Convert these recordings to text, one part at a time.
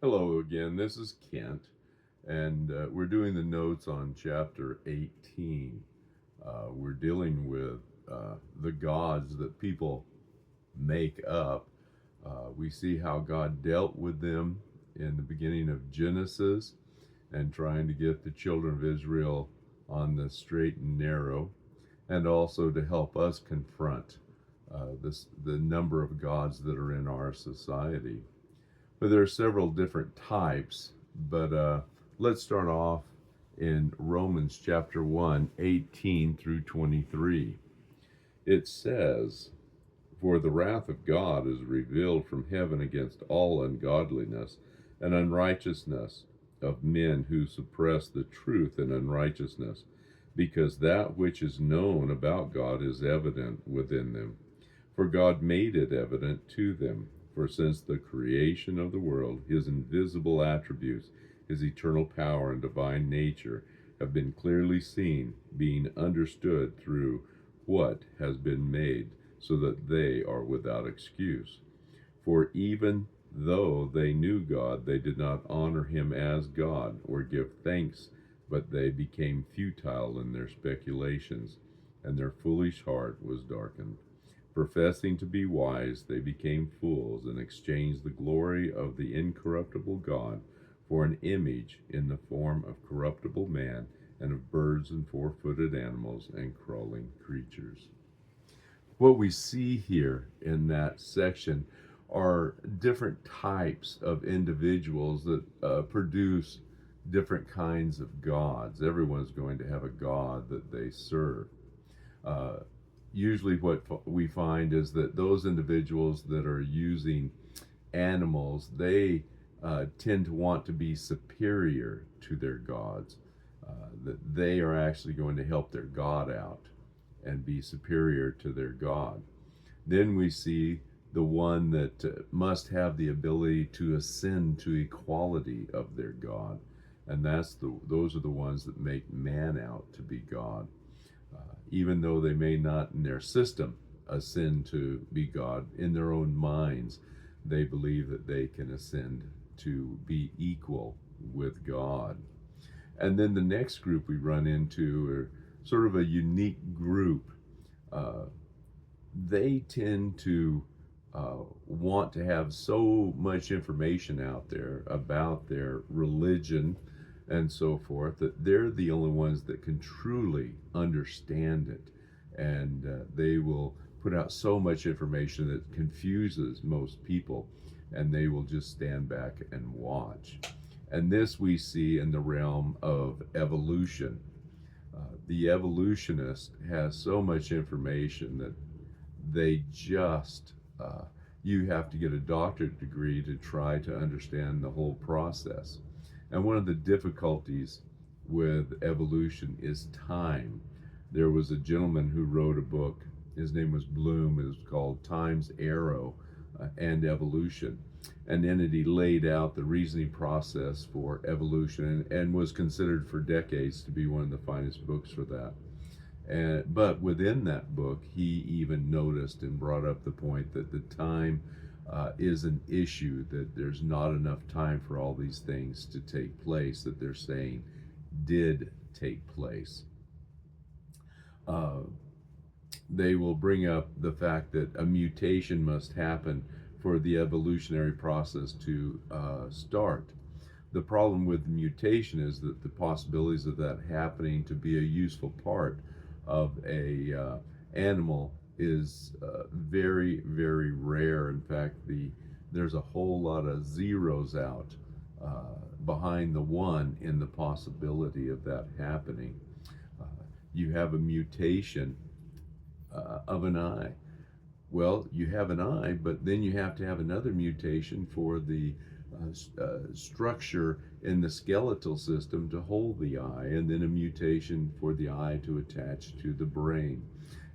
Hello again, this is Kent, and we're doing the notes on chapter 18. We're dealing with the gods that people make up. We see how God dealt with them in the beginning of Genesis and trying to get the children of Israel on the straight and narrow, and also to help us confront the number of gods that are in our society. But there are several different types. But let's start off in Romans chapter 1, 18 through 23. It says, "For the wrath of God is revealed from heaven against all ungodliness and unrighteousness of men who suppress the truth in unrighteousness, because that which is known about God is evident within them. For God made it evident to them. For since the creation of the world, his invisible attributes, his eternal power and divine nature, have been clearly seen, being understood through what has been made, so that they are without excuse. For even though they knew God, they did not honor him as God or give thanks, but they became futile in their speculations, and their foolish heart was darkened. Professing to be wise, they became fools and exchanged the glory of the incorruptible God for an image in the form of corruptible man and of birds and four-footed animals and crawling creatures." What we see here in that section are different types of individuals that produce different kinds of gods. Everyone's going to have a god that they serve. Uh, Usually, what we find is that those individuals that are using animals, they tend to want to be superior to their gods, that they are actually going to help their god out and be superior to their god. Then we see the one that must have the ability to ascend to equality of their god, and those are the ones that make man out to be god. Even though they may not in their system ascend to be God, in their own minds, they believe that they can ascend to be equal with God. And then the next group we run into are sort of a unique group. Uh, they tend to want to have so much information out there about their religion and so forth that they're the only ones that can truly understand it. And they will put out so much information that confuses most people, and they will just stand back and watch. And this we see in the realm of evolution. The evolutionist has so much information that they just you have to get a doctorate degree to try to understand the whole process. And one of the difficulties with evolution is time. There was a gentleman who wrote a book. His name was Bloom. It was called Time's Arrow and Evolution. And in it, he laid out the reasoning process for evolution, and was considered for decades to be one of the finest books for that. But within that book, he even noticed and brought up the point that the time is an issue, that there's not enough time for all these things to take place that they're saying did take place. Uh, they will bring up the fact that a mutation must happen for the evolutionary process to start. The problem with mutation is that the possibilities of that happening to be a useful part of a animal is very, very rare. In fact, there's a whole lot of zeros out behind the one in the possibility of that happening. Uh, you have a mutation of an eye. Well, you have an eye, but then you have to have another mutation for the structure in the skeletal system to hold the eye, and then a mutation for the eye to attach to the brain,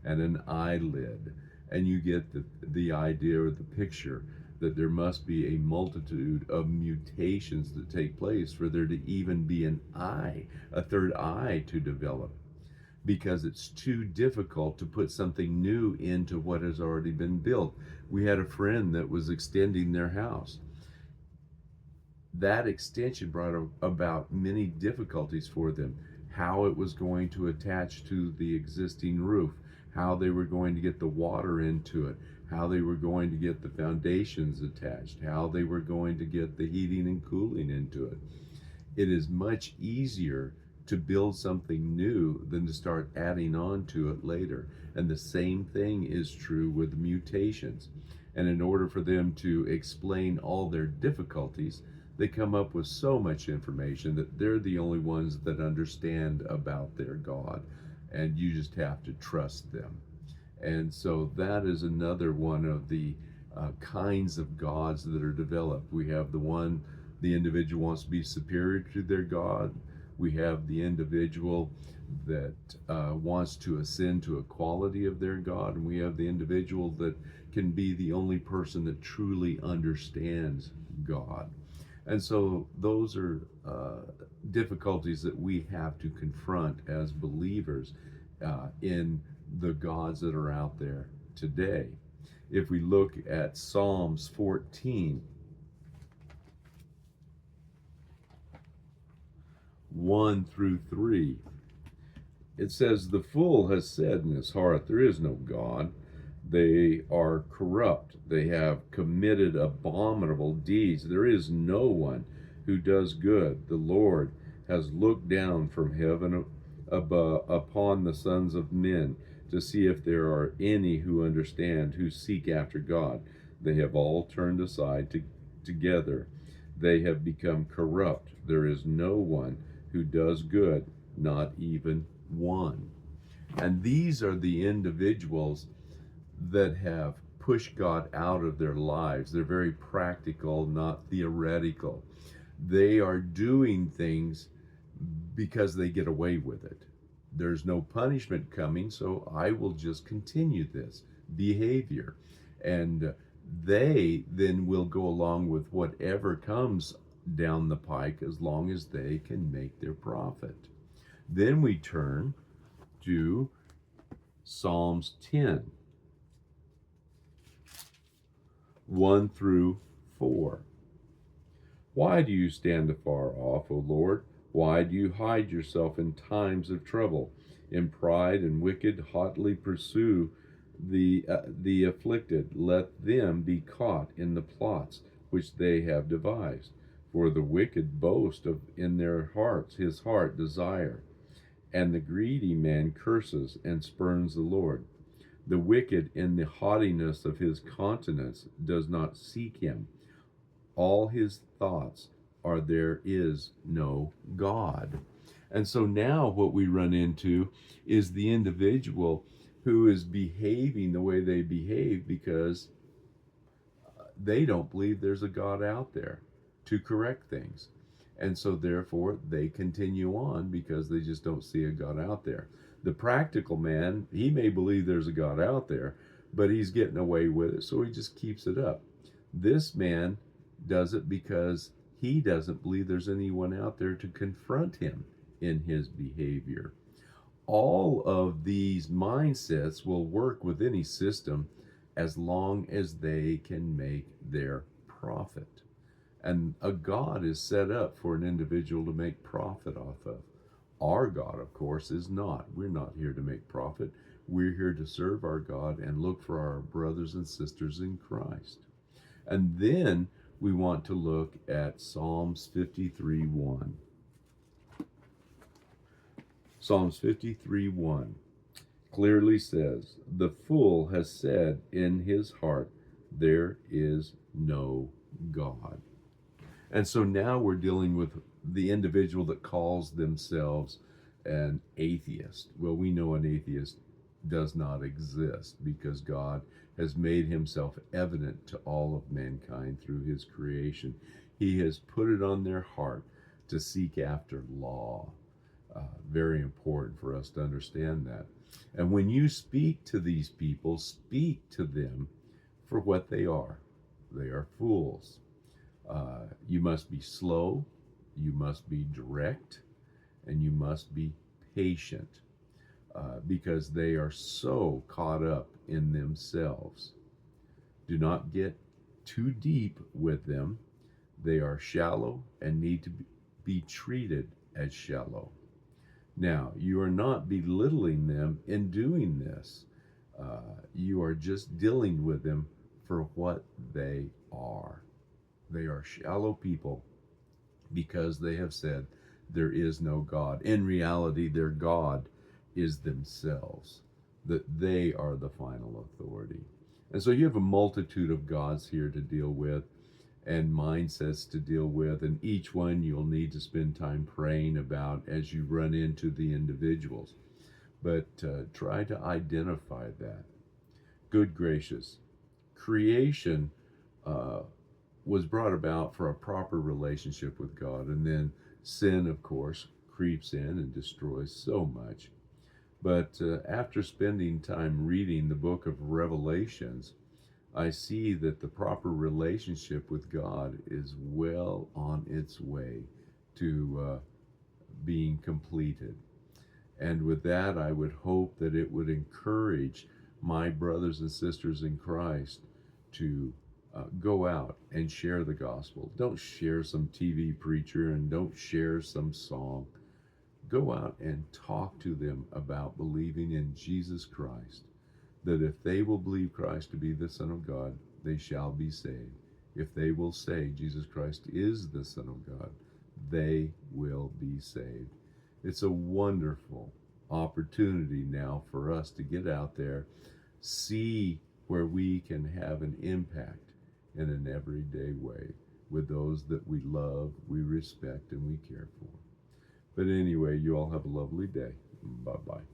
and an eyelid. And you get the idea or the picture that there must be a multitude of mutations that take place for there to even be an eye, a third eye to develop, because it's too difficult to put something new into what has already been built. We had a friend that was extending their house. that extension brought about many difficulties for them. How it was going to attach to the existing roof, how they were going to get the water into it, how they were going to get the foundations attached, how they were going to get the heating and cooling into it. It is much easier to build something new than to start adding on to it later. And the same thing is true with mutations. And in order for them to explain all their difficulties, they come up with so much information that they're the only ones that understand about their God, and you just have to trust them. And so that is another one of the kinds of gods that are developed. We have the one, the individual wants to be superior to their God. We have the individual that wants to ascend to a quality of their God. And we have the individual that can be the only person that truly understands God. And so those are difficulties that we have to confront as believers in the gods that are out there today. If we look at Psalms 14, 1 through 3, it says, "The fool has said in his heart, there is no God. They are corrupt. They have committed abominable deeds. There is no one who does good. The Lord has looked down from heaven upon the sons of men to see if there are any who understand, who seek after God. They have all turned aside together. They have become corrupt. There is no one who does good, not even one." And these are the individuals that have pushed God out of their lives. They're very practical, not theoretical. They are doing things because they get away with it. There's no punishment coming, so I will just continue this behavior. And they then will go along with whatever comes down the pike as long as they can make their profit. Then we turn to Psalms 10, 1 through 4. "Why do you stand afar off, O Lord? Why do you hide yourself in times of trouble? In pride and wicked hotly pursue the afflicted. Let them be caught in the plots which they have devised. For the wicked boast in their hearts, his heart desire. And the greedy man curses and spurns the Lord. The wicked in the haughtiness of his countenance does not seek him. All his thoughts are, there is no God." And so now what we run into is the individual who is behaving the way they behave because they don't believe there's a God out there to correct things. And so therefore they continue on because they just don't see a God out there. The practical man, he may believe there's a God out there, but he's getting away with it, so he just keeps it up. This man does it because he doesn't believe there's anyone out there to confront him in his behavior. All of these mindsets will work with any system as long as they can make their profit. And a God is set up for an individual to make profit off of. Our God, of course, is not. We're not here to make profit. We're here to serve our God and look for our brothers and sisters in Christ. And then we want to look at Psalms 53:1. Psalms 53:1 clearly says, "The fool has said in his heart, there is no God." And so now we're dealing with the individual that calls themselves an atheist. Well, we know an atheist does not exist because God has made himself evident to all of mankind through his creation. He has put it on their heart to seek after law. Very important for us to understand that. And when you speak to these people, speak to them for what they are. They are fools. You must be slow, you must be direct, and you must be patient because they are so caught up in themselves. Do not get too deep with them. They are shallow and need to be treated as shallow. Now, you are not belittling them in doing this. You are just dealing with them for what they are. They are shallow people because they have said there is no God. In reality, their God is themselves, that they are the final authority. And so you have a multitude of gods here to deal with and mindsets to deal with, and each one you'll need to spend time praying about as you run into the individuals. But try to identify that. Good gracious. Creation was brought about for a proper relationship with God, and then sin, of course, creeps in and destroys so much. But after spending time reading the book of Revelations, I see that the proper relationship with God is well on its way to being completed. And with that, I would hope that it would encourage my brothers and sisters in Christ to go out and share the gospel. Don't share some TV preacher and don't share some song. Go out and talk to them about believing in Jesus Christ, that if they will believe Christ to be the Son of God, they shall be saved. If they will say Jesus Christ is the Son of God, they will be saved. It's a wonderful opportunity now for us to get out there, see where we can have an impact in an everyday way with those that we love, we respect, and we care for. But anyway, you all have a lovely day. Bye-bye.